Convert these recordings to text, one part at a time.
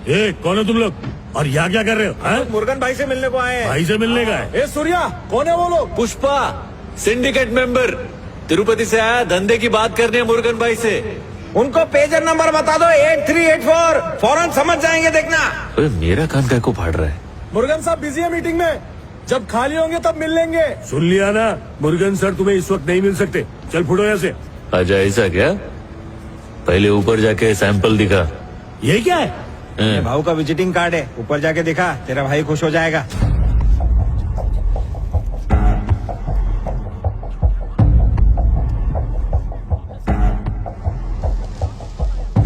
ए, कौन है तुम लोग और यहाँ क्या कर रहे हो? मुर्गन भाई से मिलने को आए हैं। भाई से मिलने का है? ए सूर्या, कौन है वो लोग? पुष्पा, सिंडिकेट मेंबर, तिरुपति से आया, धंधे की बात करनी है मुर्गन भाई से। उनको पेजर नंबर बता दो 8384, फौरन समझ जाएंगे, देखना। अरे मेरा कान काय को फाड़ रहा है? मुर्गन साहब बिजी है मीटिंग में, जब खाली होंगे तब मिल लेंगे। सुन लिया ना, मुर्गन सर तुम्हें इस वक्त नहीं मिल सकते। चल फुटो यहाँ से। अच्छा ऐसा क्या? पहले ऊपर जाके सैंपल दिखा। ये क्या है? ये भाऊ का विजिटिंग कार्ड है, ऊपर जाके दिखा, तेरा भाई खुश हो जाएगा।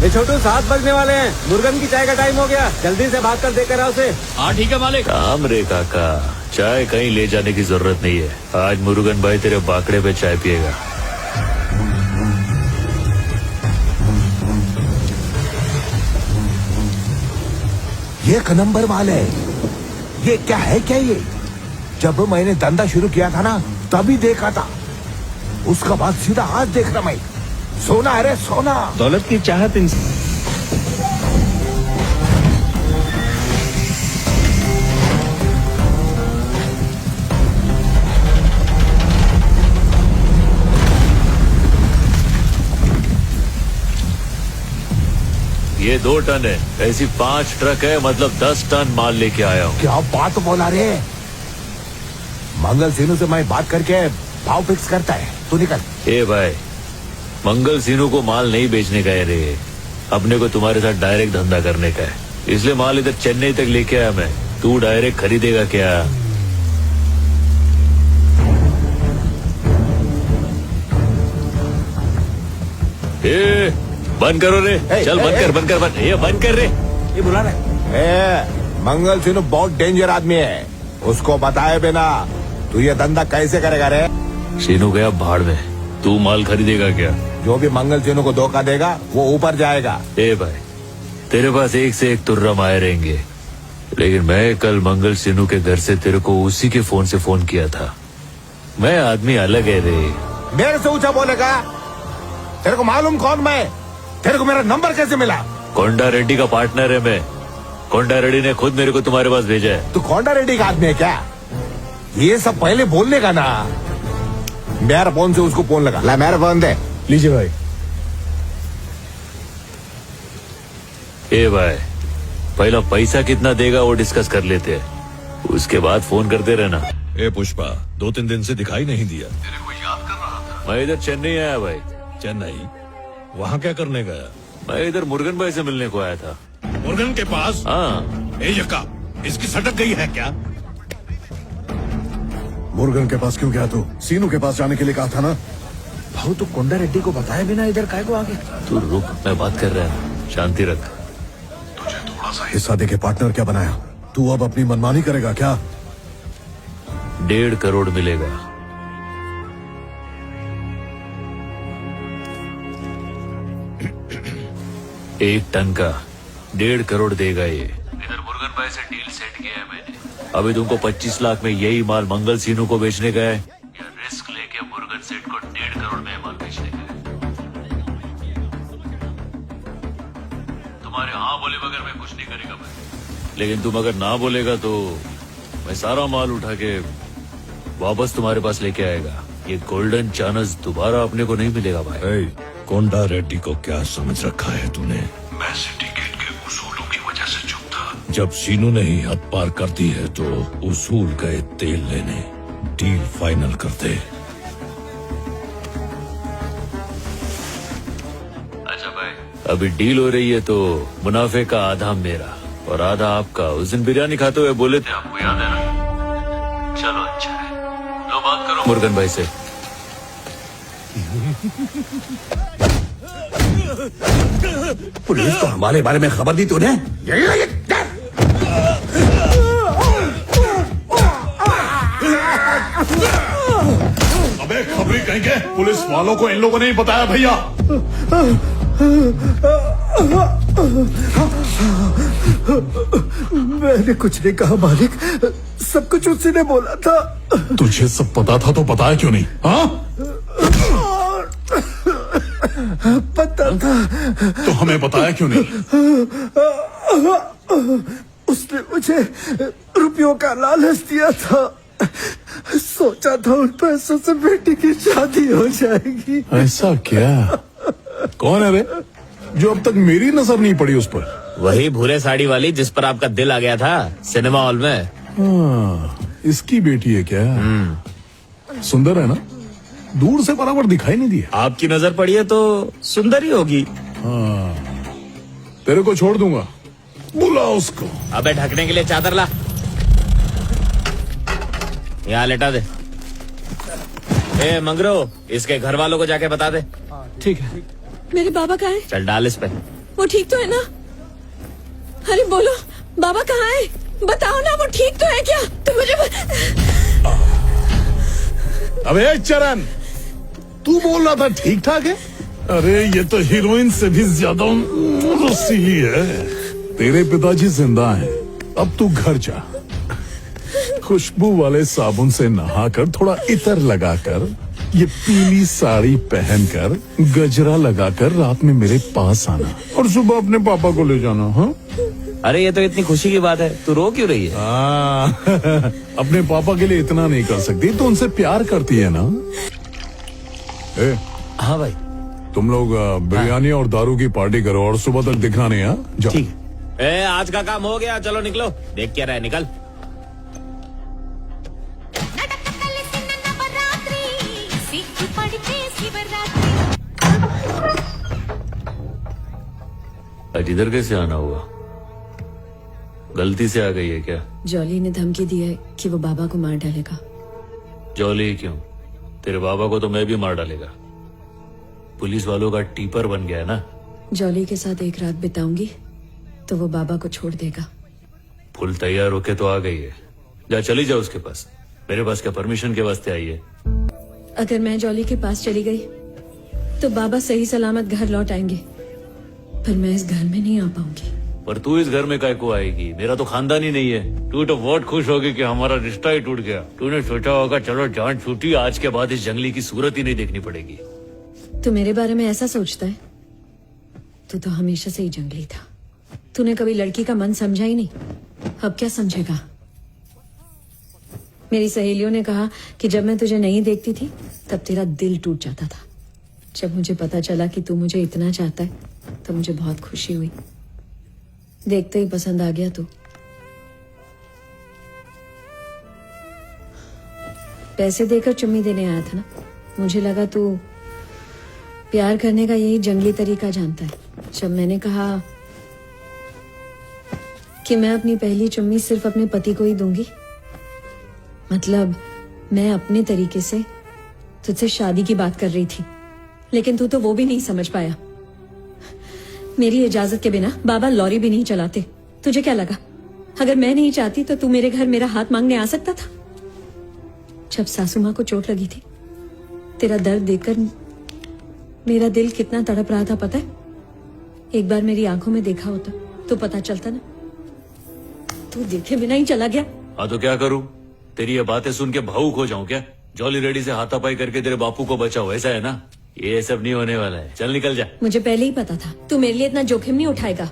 ये छोटू 7 बजने वाले हैं, मुर्गन की चाय का टाइम हो गया, जल्दी से भाग कर देकर आओ उसे। हाँ ठीक है मालिक। काम रे काका, चाय कहीं ले जाने की जरूरत नहीं है। आज मुर्गन भाई तेरे बाकड़े पे चाय पिएगा। ये एक नंबर माल है। ये क्या है क्या ये? जब मैंने धंधा शुरू किया था ना, तभी देखा था। उसका बाद सीधा आज देख रहा मैं। सोना है रे सोना। दौलत की चाहत ये 2 टन है, ऐसी 5 ट्रक है, मतलब 10 टन माल लेके आया हूँ। क्या बात बोला रे? मंगल सिन्नू से मैं बात करके भाव फिक्स करता है, तू निकल। ए भाई, मंगल सिन्नू को माल नहीं बेचने का है रे, अपने को तुम्हारे साथ डायरेक्ट धंधा करने का है। इसलिए माल इधर चेन्नई तक लेके आया मैं। तू डायरेक्ट खरीदेगा क्या? ए, बंद करो रे। चल बंद कर, बंद कर, बंद कर रे। ये बुला रहे। मंगल सिन्नू बहुत डेंजर आदमी है, उसको बताए बिना तू ये धंधा कैसे करेगा रे? सिन्नू गया भाड़ में, तू माल खरीदेगा क्या? जो भी मंगल सिन्नू को धोखा देगा वो ऊपर जाएगा। ए भाई, तेरे पास एक से एक तुर्रम आए रहेंगे, लेकिन मैं कल मंगल सिन्नू के घर से तेरे को उसी के फोन से फोन किया था। मैं आदमी अलग है रे। मेरे से ऊंचा बोलेगा? तेरे को मालूम कौन मैं? तेरे को मेरा नंबर कैसे मिला? कोंडा रेड्डी का पार्टनर है मैं। कोंडा रेड्डी ने खुद मेरे को तुम्हारे पास भेजा है। तू कोंडा रेड्डी का आदमी है क्या? ये सब पहले बोलने का ना। मेरा फोन से उसको फोन लगा। ला मेरा फोन दे। लीजिए भाई। ए भाई, पहला पैसा कितना देगा वो डिस्कस कर लेते हैं, उसके बाद फोन करते रहना। ए पुष्पा, 2-3 दिन से दिखाई नहीं दिया। तेरे को याद कर रहा था। मैं इधर चेन्नई आया भाई। चेन्नई? वहाँ क्या करने गया? मैं इधर मुर्गन भाई से मिलने को आया था। मुर्गन के पास? हाँ। ए यक्का, इसकी सटक गई है क्या? मुर्गन के पास क्यों गया तू? सीनू के पास जाने के लिए कहा था ना। भाऊ तो कोंडा रेड्डी को बताया बिना इधर काय को आ गया? तू रुक, मैं बात कर रहा हूँ, शांति रख। तुझे थोड़ा सा हिस्सा देके पार्टनर क्या बनाया? तू अब अपनी मनमानी करेगा क्या? 1.5 करोड़ मिलेगा। एक टन का 1.5 करोड़ देगा ये। इधर मुर्गन भाई से डील सेट किया है मैंने। अभी तुमको 25 लाख में यही माल मंगल सिन्नू को बेचने का है, या रिस्क लेके मुर्गन सेठ को 1.5 करोड़ में माल बेचने का है? तुम्हारे हाँ बोले बगैर मैं कुछ नहीं करेगा भाई, लेकिन तुम अगर ना बोलेगा तो मैं सारा माल उठा के वापस तुम्हारे पास लेके आएगा। ये गोल्डन चांस दोबारा अपने को नहीं मिलेगा भाई। कोंडा रेड्डी को क्या समझ रखा है तूने? मैं सिंडिकेट के उसूलों की वजह से चुप था। जब सीनू ने ही हद पार कर दी है तो उसूल गए तेल लेने। डील फाइनल कर दे। अच्छा भाई, अभी डील हो रही है तो मुनाफे का आधा मेरा और आधा आपका। उस दिन बिरयानी खाते हुए बोले थे, आपको याद है ना? चलो अच्छा है, लो बात करो मुर्गन भाई से। पुलिस को हमारे बारे में खबर दी तूने? अबे खबरी कहेंगे, पुलिस वालों को इन लोगों ने ही बताया भैया। मैंने कुछ नहीं कहा मालिक, सब कुछ उसी ने बोला था। तुझे सब पता था तो बताया क्यों नहीं? हाँ, पता था तो हमें बताया क्यों नहीं? उसने मुझे रुपयों का लालच दिया था। सोचा था उन पैसों से बेटी की शादी हो जाएगी। ऐसा क्या? कौन है रे जो अब तक मेरी नजर नहीं पड़ी उस पर? वही भूरे साड़ी वाली जिस पर आपका दिल आ गया था सिनेमा हॉल में। इसकी बेटी है क्या? सुंदर है ना? दूर से बराबर दिखाई नहीं दिया। आपकी नजर पड़ी है तो सुंदर ही होगी। तेरे को छोड़ दूंगा, बुला उसको। अबे ढकने के लिए चादर ला, यहाँ लेटा दे। ए मंगरो, इसके घर वालों को जाके बता दे। ठीक है। मेरे बाबा कहाँ है? चल डाल इस पे। वो ठीक तो है ना? अरे बोलो, बाबा कहाँ है? बताओ ना, वो ठीक तो है क्या? तो मुझे अबे चरण, तू बोल रहा था ठीक ठाक है। अरे ये तो हीरोइन से भी ज्यादा रसीली है। तेरे पिताजी जिंदा हैं, अब तू घर जा। खुशबू वाले साबुन से नहाकर, थोड़ा इतर लगाकर, ये पीली साड़ी पहनकर, गजरा लगाकर रात में मेरे पास आना और सुबह अपने पापा को ले जाना। हाँ? अरे ये तो इतनी खुशी की बात है, तू रो क्यों रही है? अपने पापा के लिए इतना नहीं कर सकती तो उनसे प्यार करती है ना। ए, हाँ भाई। तुम लोग बिरयानी और दारू की पार्टी करो और सुबह तक दिखना नहीं। हाँ जाओ। ठीक है। ए आज का काम हो गया, चलो निकलो। देख क्या रहा है, निकल। आज इधर कैसे आना हुआ? गलती से आ गई है क्या? जॉली ने धमकी दी है कि वो बाबा को मार डालेगा। जॉली क्यों? तेरे बाबा को तो मैं भी मार डालेगा। पुलिस वालों का टीपर बन गया है ना। जॉली के साथ एक रात बिताऊंगी तो वो बाबा को छोड़ देगा। फुल तैयार होके तो आ गई है, जा चली जाओ उसके पास। मेरे पास क्या परमिशन के वास्ते आई है? अगर मैं जॉली के पास चली गई तो बाबा सही सलामत घर लौट आएंगे, पर मैं इस घर में नहीं आ पाऊंगी। पर तू इस घर में काय को आएगी? मेरा तो खानदान ही नहीं है। तू तो बहुत खुश होगी कि हमारा रिश्ता ही टूट गया। तूने सोचा होगा चलो जान छूटी, आज के बाद इस जंगली की सूरत ही नहीं देखनी पड़ेगी। तू मेरे बारे में ऐसा सोचता है? तू तो हमेशा से ही जंगली था। तूने कभी लड़की का मन समझा ही नहीं, अब क्या समझेगा? मेरी सहेलियों ने कहा कि जब मैं तुझे नहीं देखती थी तब तेरा दिल टूट जाता था। जब मुझे पता चला कि तू मुझे इतना चाहता है तो मुझे बहुत खुशी हुई। देखते ही पसंद आ गया तू। पैसे देकर चुम्मी देने आया था ना? मुझे लगा तू प्यार करने का यही जंगली तरीका जानता है। जब मैंने कहा कि मैं अपनी पहली चुम्मी सिर्फ अपने पति को ही दूंगी, मतलब मैं अपने तरीके से तुझसे शादी की बात कर रही थी, लेकिन तू तो वो भी नहीं समझ पाया। मेरी इजाजत के बिना बाबा लॉरी भी नहीं चलाते। तुझे क्या लगा अगर मैं नहीं चाहती तो तू मेरे घर मेरा हाथ मांगने आ सकता था? जब सासू माँ को चोट लगी थी, तेरा दर्द देखकर मेरा दिल कितना तड़प रहा था पता है? एक बार मेरी आंखों में देखा होता तो पता चलता ना। तू देखे बिना ही चला गया। हाँ तो क्या करूं? तेरी ये बातें सुन के भावुक हो जाऊं क्या? जॉली रेडी से हाथापाई करके तेरे बापू को बचाओ, ऐसा है ना? ये सब नहीं होने वाला है, चल निकल जा। मुझे पहले ही पता था तू मेरे लिए इतना जोखिम नहीं उठाएगा।